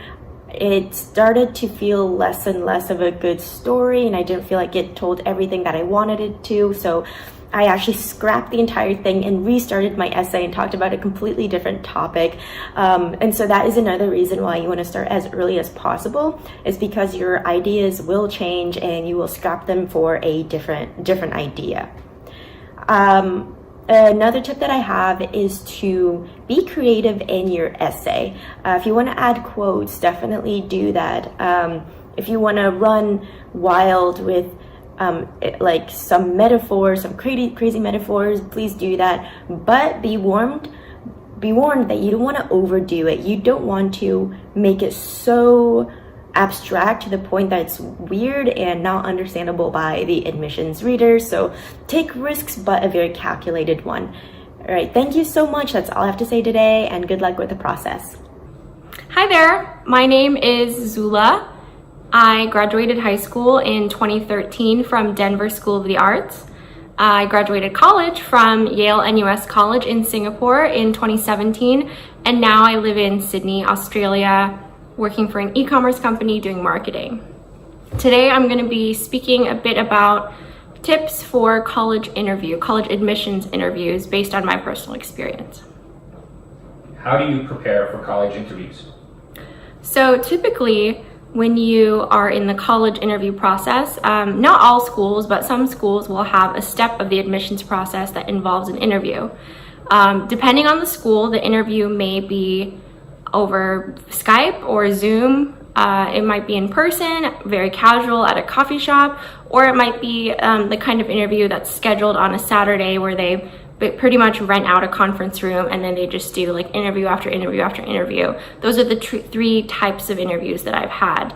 it started to feel less and less of a good story, and I didn't feel like it told everything that I wanted it to. So I actually scrapped the entire thing and restarted my essay and talked about a completely different topic. And so that is another reason why you want to start as early as possible, is because your ideas will change and you will scrap them for a different idea. Another tip that I have is to be creative in your essay. If you want to add quotes, definitely do that. If you want to run wild with like some metaphors, some crazy metaphors, please do that. But be warned that you don't want to overdo it. You don't want to make it so abstract to the point that it's weird and not understandable by the admissions reader. So take risks, but a very calculated one. All right, thank you so much. That's all I have to say today, and good luck with the process. Hi there, my name is Zula. I graduated high school in 2013 from Denver School of the Arts. I graduated college from Yale NUS College in Singapore in 2017, and now I live in Sydney, Australia, working for an e-commerce company doing marketing. Today I'm going to be speaking a bit about tips for college admissions interviews based on my personal experience. How do you prepare for college interviews? So typically, when you are in the college interview process, not all schools, but some schools will have a step of the admissions process that involves an interview. Depending on the school, the interview may be over Skype or Zoom. It might be in person, very casual at a coffee shop, or it might be the kind of interview that's scheduled on a Saturday where they pretty much rent out a conference room and then they just do like interview after interview after interview. Those are the three types of interviews that I've had.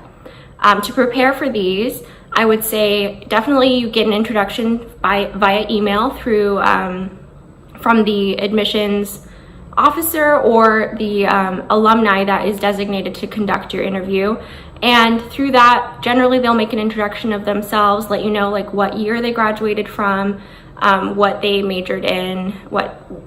To prepare for these, I would say definitely you get an introduction via email through from the admissions officer or the alumni that is designated to conduct your interview. And through that, generally they'll make an introduction of themselves, let you know like what year they graduated from, what they majored in,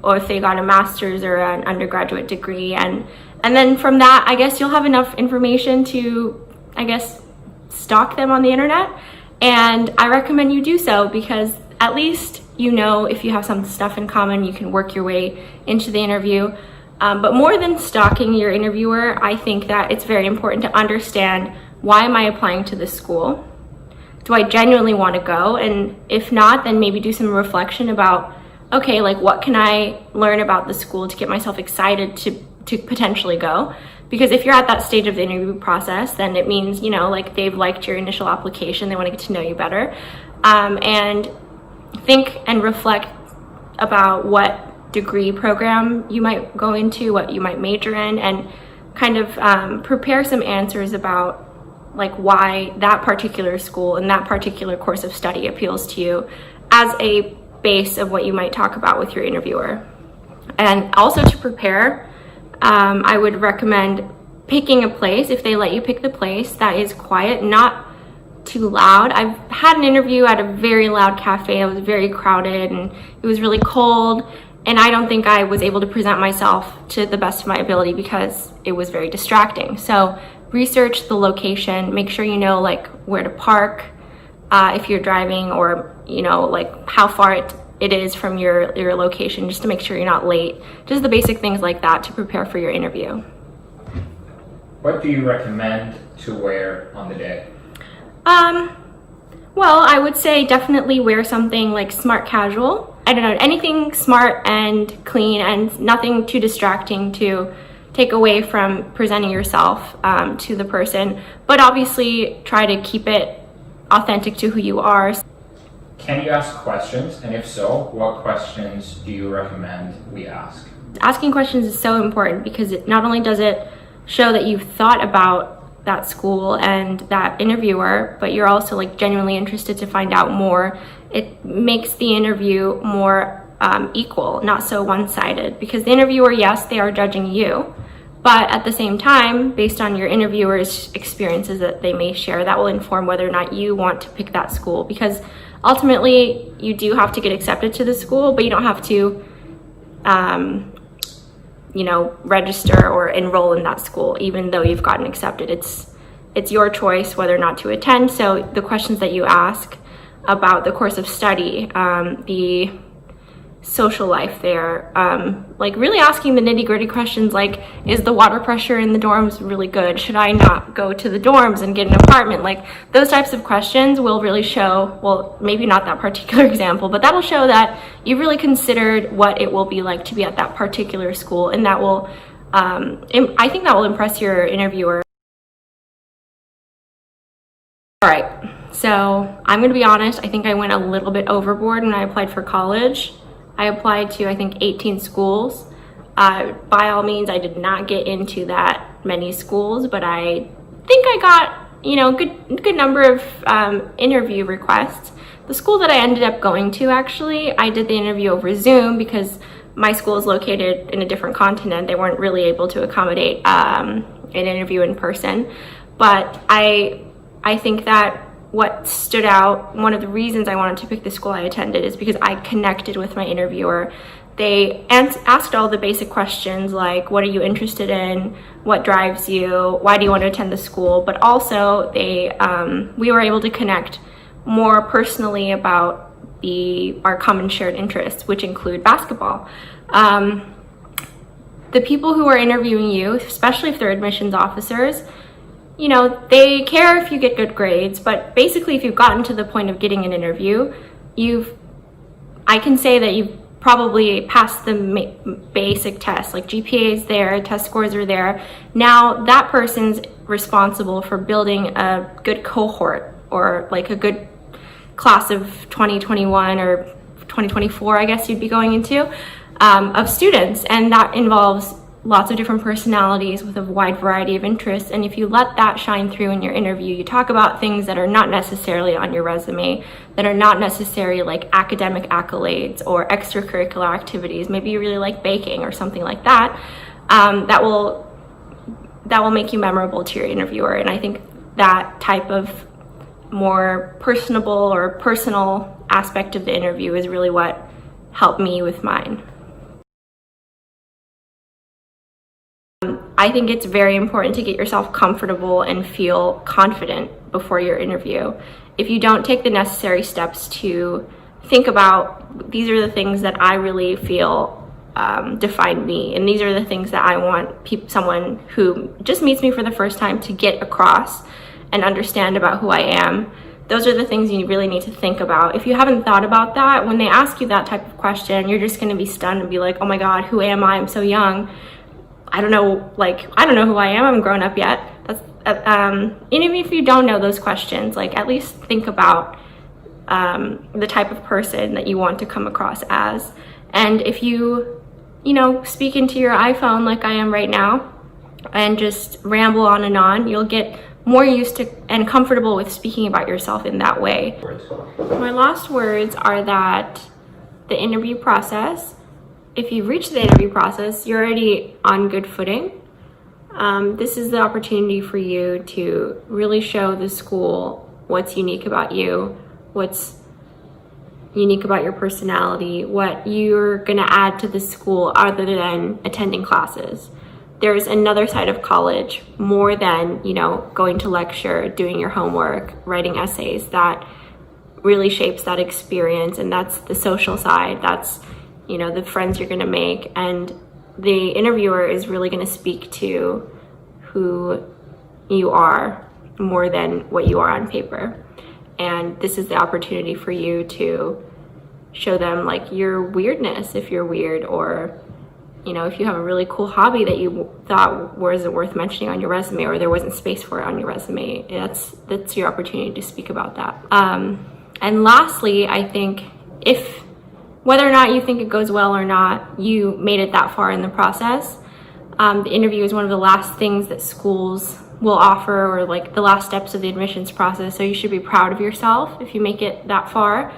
or if they got a master's or an undergraduate degree. And then from that, I guess you'll have enough information to, I guess, stalk them on the internet. And I recommend you do so because at least you know if you have some stuff in common, you can work your way into the interview. But more than stalking your interviewer, I think that it's very important to understand, why am I applying to this school? Do I genuinely want to go? And if not, then maybe do some reflection about, okay, like what can I learn about the school to get myself excited to potentially go? Because if you're at that stage of the interview process, then it means, you know, like they've liked your initial application, they want to get to know you better. And think and reflect about what degree program you might go into, what you might major in, and kind of prepare some answers about like why that particular school and that particular course of study appeals to you as a base of what you might talk about with your interviewer. And also to prepare, I would recommend picking a place, if they let you pick the place, that is quiet, not too loud. I've had an interview at a very loud cafe. It was very crowded and it was really cold, and I don't think I was able to present myself to the best of my ability because it was very distracting. So research the location, make sure you know like where to park if you're driving, or you know like how far it is from your location, just to make sure you're not late. Just the basic things like that to prepare for your interview. What do you recommend to wear on the day? Well, I would say definitely wear something like smart casual. I don't know, anything smart and clean and nothing too distracting to take away from presenting yourself to the person, but obviously try to keep it authentic to who you are. Can you ask questions? And if so, what questions do you recommend we ask? Asking questions is so important because it not only does it show that you've thought about that school and that interviewer, but you're also like genuinely interested to find out more. It makes the interview more equal, not so one-sided, because the interviewer, yes, they are judging you, but at the same time, based on your interviewer's experiences that they may share, that will inform whether or not you want to pick that school, because ultimately you do have to get accepted to the school, but you don't have to register or enroll in that school, even though you've gotten accepted. It's your choice whether or not to attend. So the questions that you ask about the course of study, the social life there, like really asking the nitty-gritty questions like, is the water pressure in the dorms really good? Should I not go to the dorms and get an apartment? Like those types of questions will really show, well, maybe not that particular example, but that'll show that you've really considered what it will be like to be at that particular school, and that will, I think that will impress your interviewer. All right, so I'm gonna be honest, I think I went a little bit overboard when I applied for college. I applied to, I think, 18 schools. By all means, I did not get into that many schools, but I think I got, good number of interview requests. The school that I ended up going to, actually, I did the interview over Zoom because my school is located in a different continent. They weren't really able to accommodate an interview in person. But I think that what stood out, one of the reasons I wanted to pick the school I attended is because I connected with my interviewer. They asked all the basic questions like, what are you interested in? What drives you? Why do you want to attend the school? But also we were able to connect more personally about our common shared interests, which include basketball. The people who are interviewing you, especially if they're admissions officers, you know, they care if you get good grades, but basically if you've gotten to the point of getting an interview, I can say that you've probably passed the basic tests, like GPA is there, test scores are there. Now that person's responsible for building a good cohort, or like a good class of 2021 or 2024, I guess you'd be going into, of students. And that involves lots of different personalities with a wide variety of interests. And if you let that shine through in your interview, you talk about things that are not necessarily on your resume, that are not necessarily like academic accolades or extracurricular activities. Maybe you really like baking or something like that. That will make you memorable to your interviewer. And I think that type of more personable or personal aspect of the interview is really what helped me with mine. I think it's very important to get yourself comfortable and feel confident before your interview. If you don't take the necessary steps to think about, these are the things that I really feel define me, and these are the things that I want someone who just meets me for the first time to get across and understand about who I am. Those are the things you really need to think about. If you haven't thought about that, when they ask you that type of question, you're just going to be stunned and be like, oh my God, who am I? I'm so young. I don't know who I am. I haven't grown up yet. Even if you don't know those questions, like at least think about the type of person that you want to come across as. And if you speak into your iPhone like I am right now and just ramble on and on, you'll get more used to and comfortable with speaking about yourself in that way. My last words are that the interview process, if you've reached the interview process, you're already on good footing. This is the opportunity for you to really show the school what's unique about you, what's unique about your personality, what you're gonna add to the school other than attending classes. There's another side of college, more than, going to lecture, doing your homework, writing essays, that really shapes that experience. And that's the social side. That's, the friends you're gonna make. And the interviewer is really gonna speak to who you are more than what you are on paper. And this is the opportunity for you to show them like your weirdness, if you're weird, or if you have a really cool hobby that you thought wasn't worth mentioning on your resume, or there wasn't space for it on your resume. That's your opportunity to speak about that. And lastly, I think whether or not you think it goes well or not, you made it that far in the process. The interview is one of the last things that schools will offer, or like the last steps of the admissions process. So you should be proud of yourself if you make it that far.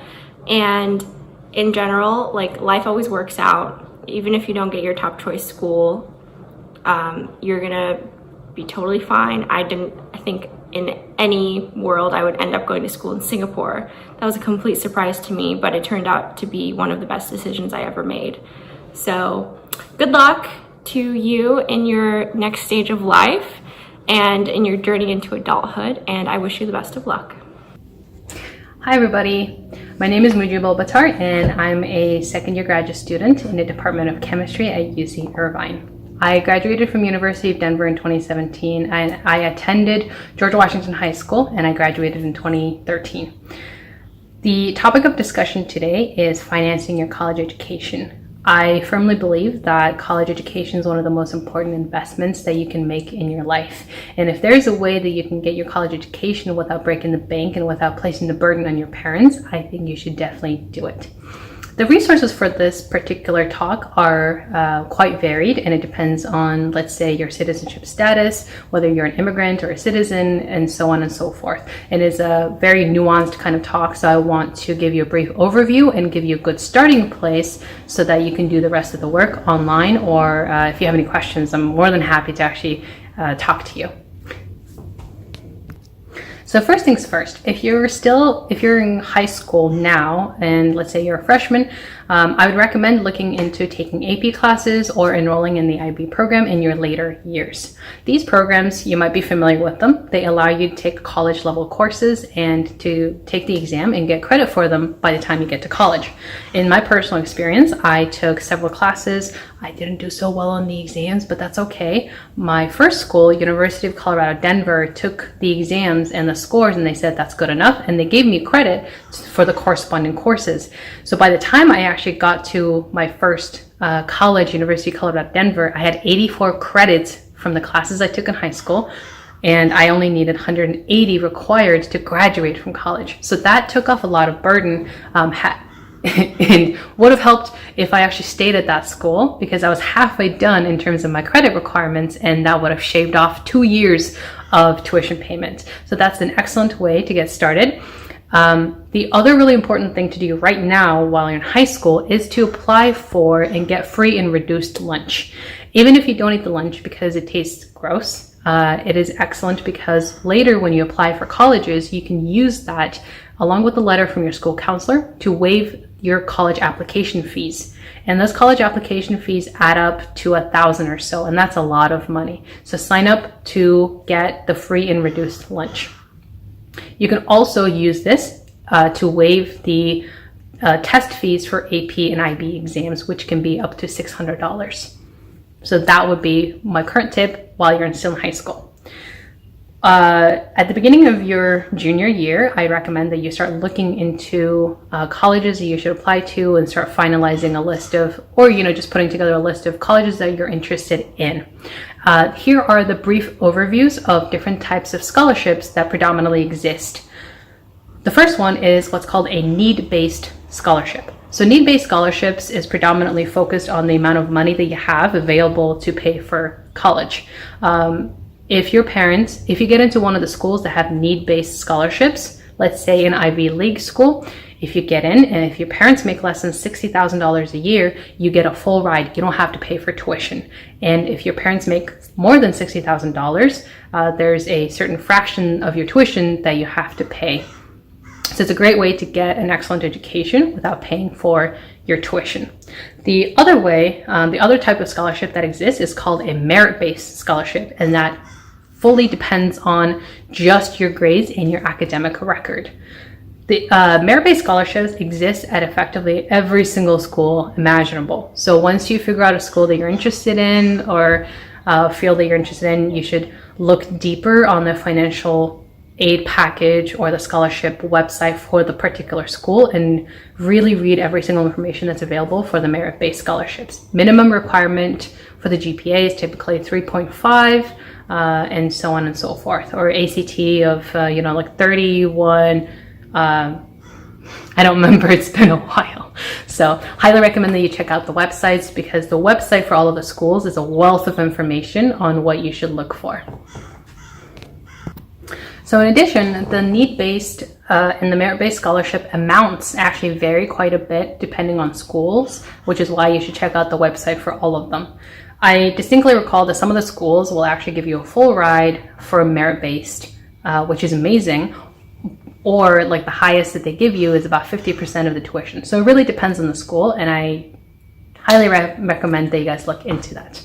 And in general, like, life always works out. Even if you don't get your top choice school, you're gonna be totally fine. I think in any world I would end up going to school in Singapore. That was a complete surprise to me, but it turned out to be one of the best decisions I ever made. So good luck to you in your next stage of life and in your journey into adulthood, and I wish you the best of luck. Hi everybody, my name is Mujibul Batar and I'm a second-year graduate student in the Department of Chemistry at UC Irvine. I graduated from University of Denver in 2017 and I attended George Washington High School and I graduated in 2013. The topic of discussion today is financing your college education. I firmly believe that college education is one of the most important investments that you can make in your life. And if there's a way that you can get your college education without breaking the bank and without placing the burden on your parents, I think you should definitely do it. The resources for this particular talk are quite varied, and it depends on, let's say, your citizenship status, whether you're an immigrant or a citizen, and so on and so forth. It is a very nuanced kind of talk, so I want to give you a brief overview and give you a good starting place so that you can do the rest of the work online, or if you have any questions, I'm more than happy to actually talk to you. So first things first, if you're in high school now, and let's say you're a freshman, I would recommend looking into taking AP classes or enrolling in the IB program in your later years. These programs, you might be familiar with them. They allow you to take college level courses and to take the exam and get credit for them by the time you get to college. In my personal experience, I took several classes. I didn't do so well on the exams, but that's okay. My first school, University of Colorado, Denver, took the exams and the scores and they said that's good enough, and they gave me credit for the corresponding courses. So by the time I actually got to my first college, University of Colorado, Denver, I had 84 credits from the classes I took in high school, and I only needed 180 required to graduate from college. So that took off a lot of burden, and would have helped if I actually stayed at that school, because I was halfway done in terms of my credit requirements, and that would have shaved off 2 years of tuition payment. So that's an excellent way to get started. The other really important thing to do right now while you're in high school is to apply for and get free and reduced lunch. Even if you don't eat the lunch because it tastes gross, it is excellent because later when you apply for colleges, you can use that along with the letter from your school counselor to waive your college application fees. And those college application fees add up to $1,000 or so, and that's a lot of money. So sign up to get the free and reduced lunch. You can also use this to waive the test fees for AP and IB exams, which can be up to $600. So that would be my current tip while you're still in high school. At the beginning of your junior year, I recommend that you start looking into colleges that you should apply to and start finalizing a list of, or just putting together a list of colleges that you're interested in. Here are the brief overviews of different types of scholarships that predominantly exist. The first one is what's called a need-based scholarship. So need-based scholarships is predominantly focused on the amount of money that you have available to pay for college. If you get into one of the schools that have need-based scholarships, let's say an Ivy League school, if you get in and if your parents make less than $60,000 a year, you get a full ride. You don't have to pay for tuition. And if your parents make more than $60,000, there's a certain fraction of your tuition that you have to pay. So it's a great way to get an excellent education without paying for your tuition. The other type of scholarship that exists is called a merit-based scholarship, and that fully depends on just your grades and your academic record. The merit-based scholarships exist at effectively every single school imaginable. So once you figure out a school that you're interested in or field that you're interested in, you should look deeper on the financial aid package or the scholarship website for the particular school and really read every single information that's available for the merit-based scholarships. Minimum requirement for the GPA is typically 3.5 and so on and so forth, or ACT of like 31. I don't remember, it's been a while. So highly recommend that you check out the websites, because the website for all of the schools is a wealth of information on what you should look for. So in addition, the need-based and the merit-based scholarship amounts actually vary quite a bit depending on schools, which is why you should check out the website for all of them. I distinctly recall that some of the schools will actually give you a full ride for merit-based, which is amazing, or like the highest that they give you is about 50% of the tuition. So it really depends on the school, and I highly recommend that you guys look into that.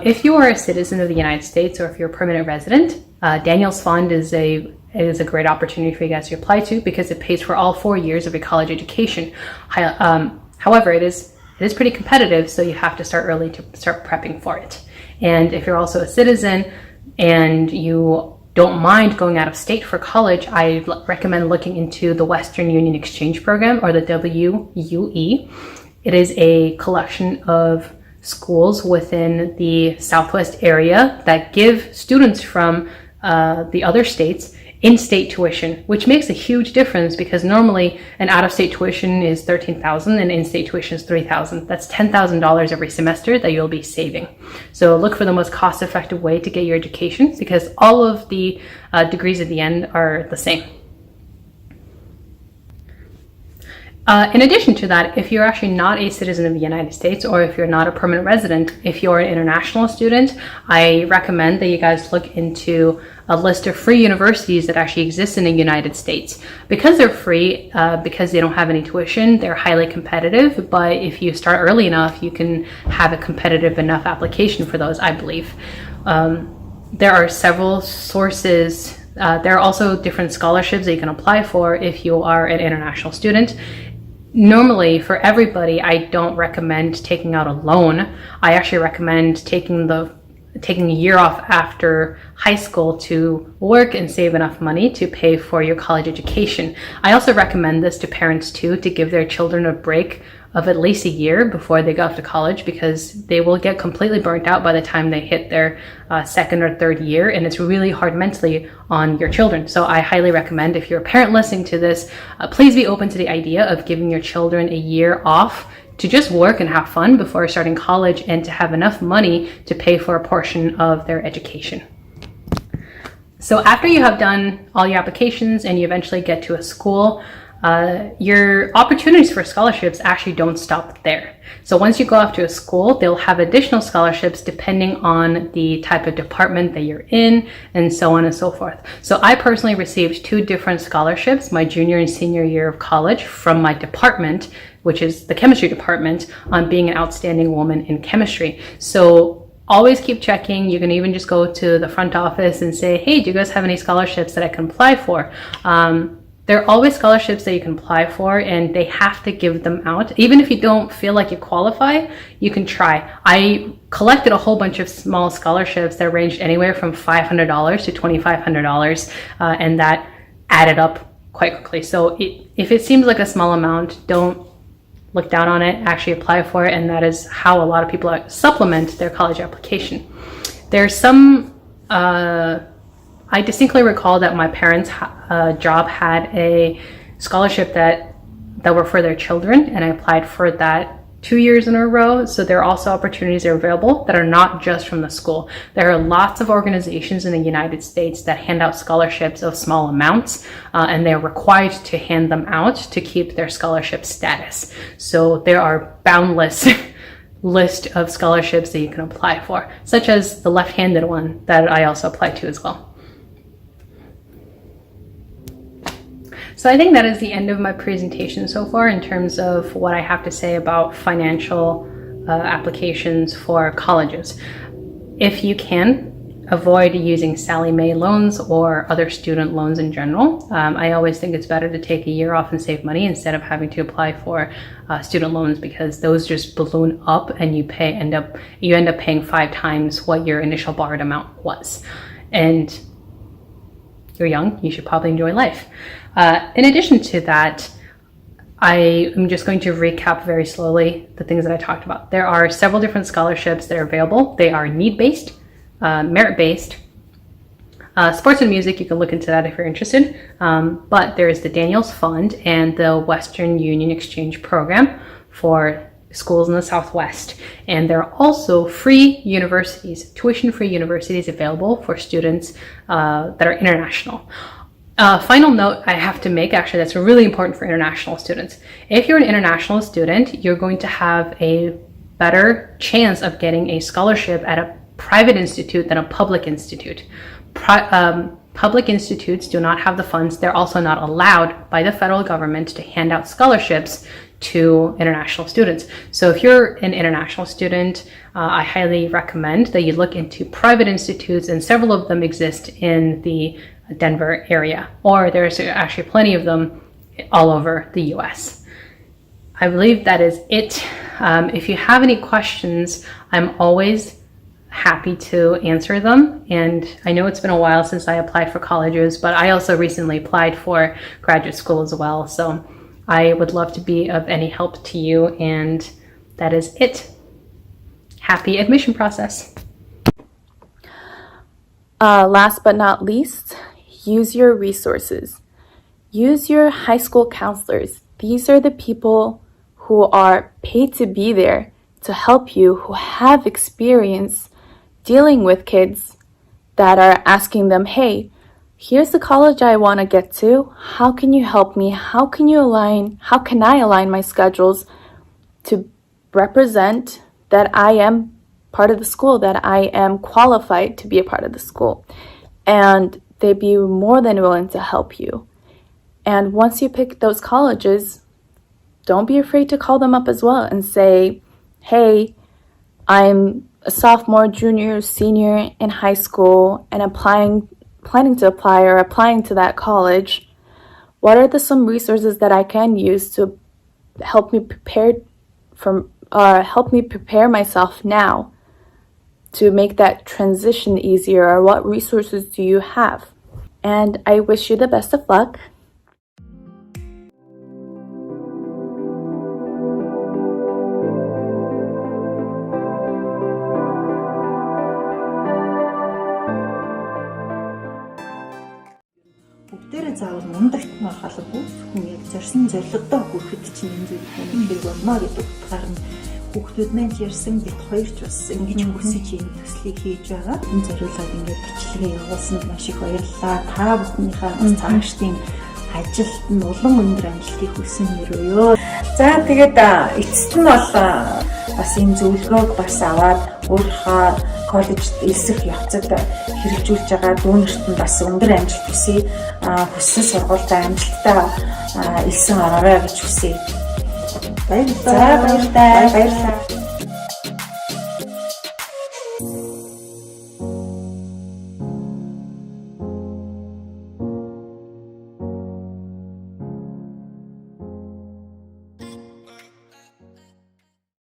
If you are a citizen of the United States, or if you're a permanent resident, Daniel's Fund is a great opportunity for you guys to apply to, because it pays for all 4 years of your college education. However, it is pretty competitive, so you have to start early to start prepping for it. And if you're also a citizen and you don't mind going out of state for college, I recommend looking into the Western Union Exchange Program, or the WUE. It is a collection of schools within the Southwest area that give students from the other states in-state tuition, which makes a huge difference, because normally an out-of-state tuition is $13,000 and in-state tuition is $3,000. That's $10,000 every semester that you'll be saving. So look for the most cost-effective way to get your education, because all of the degrees at the end are the same. In addition to that, if you're actually not a citizen of the United States, or if you're not a permanent resident, if you're an international student, I recommend that you guys look into a list of free universities that actually exist in the United States. Because they're free, because they don't have any tuition, they're highly competitive, but if you start early enough, you can have a competitive enough application for those, I believe. There are several sources. There are also different scholarships that you can apply for if you are an international student. Normally, for everybody, I don't recommend taking out a loan. I actually recommend taking a year off after high school to work and save enough money to pay for your college education. I also recommend this to parents too, to give their children a break of at least a year before they go off to college, because they will get completely burnt out by the time they hit their second or third year, and it's really hard mentally on your children. So I highly recommend, if you're a parent listening to this, please be open to the idea of giving your children a year off to just work and have fun before starting college, and to have enough money to pay for a portion of their education. So after you have done all your applications and you eventually get to a school, your opportunities for scholarships actually don't stop there. So once you go off to a school, they'll have additional scholarships depending on the type of department that you're in, and so on and so forth. So I personally received 2 different scholarships my junior and senior year of college from my department, which is the chemistry department, on being an outstanding woman in chemistry. So always keep checking. You can even just go to the front office and say, hey, do you guys have any scholarships that I can apply for? There are always scholarships that you can apply for, and they have to give them out. Even if you don't feel like you qualify, you can try. I collected a whole bunch of small scholarships that ranged anywhere from $500 to $2,500, and that added up quite quickly. So if it seems like a small amount, don't look down on it, actually apply for it, and that is how a lot of people supplement their college application. There's some, I distinctly recall that my parents' job had a scholarship that were for their children, and I applied for that 2 years in a row. So there are also opportunities that are available that are not just from the school. There are lots of organizations in the United States that hand out scholarships of small amounts, and they're required to hand them out to keep their scholarship status. So there are boundless list of scholarships that you can apply for, such as the left-handed one that I also applied to as well. So I think that is the end of my presentation so far in terms of what I have to say about financial applications for colleges. If you can, avoid using Sallie Mae loans or other student loans in general. I always think it's better to take a year off and save money instead of having to apply for student loans, because those just balloon up and you end up paying 5 times what your initial borrowed amount was. And you're young, you should probably enjoy life. In addition to that, I am just going to recap very slowly the things that I talked about. There are several different scholarships that are available. They are need-based, merit-based. Sports and music, you can look into that if you're interested. But there is the Daniels Fund and the Western Union Exchange Program for schools in the Southwest. And there are also free universities, tuition-free universities available for students that are international. Final note I have to make, actually, that's really important for international students. If you're an international student, you're going to have a better chance of getting a scholarship at a private institute than a public institute. Public institutes do not have the funds. They're also not allowed by the federal government to hand out scholarships to international students. So if you're an international student, I highly recommend that you look into private institutes, and several of them exist in the Denver area, or there's actually plenty of them all over the US. I believe that is it. If you have any questions, I'm always happy to answer them. And I know it's been a while since I applied for colleges, but I also recently applied for graduate school as well. So I would love to be of any help to you, and that is it. Happy admission process. Last but not least, use your resources. Use your high school counselors. These are the people who are paid to be there to help you, who have experience dealing with kids that are asking them, hey, Here's the college I want to get to. How can you help me? How can I align my schedules to represent that I am part of the school, that I am qualified to be a part of the school? And they'd be more than willing to help you. And once you pick those colleges, don't be afraid to call them up as well and say, hey, I'm a sophomore, junior, senior in high school and planning to apply or applying to that college. What are some resources that I can use to help me prepare myself now to make that transition easier, or what resources do you have? And I wish you the best of luck. Бүгдээрээ заавал мундагт махалгүй хүн яг зорьсон зорилгодоо хүрэхэд чинь энэ зүйл хэрэг болно гэдэг утгаар нь хүүхдүүд маань ярьсан бид хоёр ч бас ингэж хүсэж энэ төслийг хийж байгаа. Энэ зорилгыг ингээд бичлэгээ явуулсанд маш их баярлалаа. Та бүхнийхээ цаашдын ажилд нь улам өндөр амжилтыг хүсэн мөрөөё. За тэгээд эцэст нь бол бас энэ зөвлөгөөг бас аваад өөрийнхөө коллежид элсэх явцад хэрэгжүүлж байгаа дүүнерт нь бас өндөр амжилт хүсье. Хүссэн сургуультай амжилттай элсэн ороорой гэж хүсье. Баярлалаа. Баярлалаа.